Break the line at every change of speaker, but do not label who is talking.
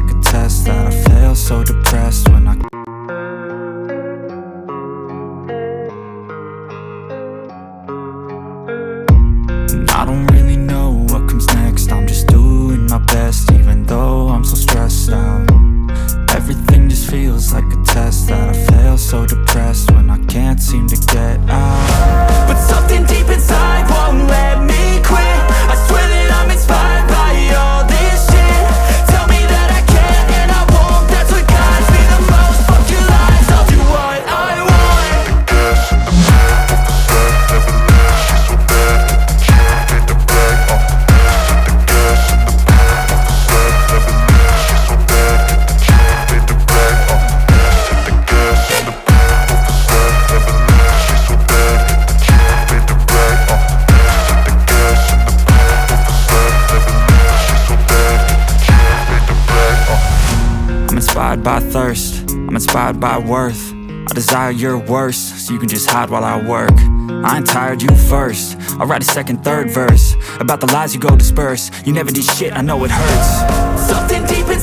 like a test that I fail, so depressed when I and I don't really know what comes next. I'm just doing my best, even though I'm so stressed out. Everything just feels like a test that I fail, so depressed when I can't seem to get out. But something deep inside won't let me quit. I swear that I'm inspired by all this shit. Tell me that I can and I won't, that's what guides me the most. Fuck your lies, I'll do what I want.
Gas in the back of the set, never leave, she's so bad. She made the bag, hit the gas in the back of the set, never leave, she's so bad. She made the bag, hit the gas in the back of the set, never leave, she's so bad. She made the bag, hit the gas in the back of the set, never leave, she's so bad. She made the bag,
I'm inspired by thirst, I'm inspired by worth. I desire your worst, so you can just hide while I work. I ain't tired, you first. I'll write a second, third verse about the lies you go disperse. You never did shit, I know it hurts. Something deep inside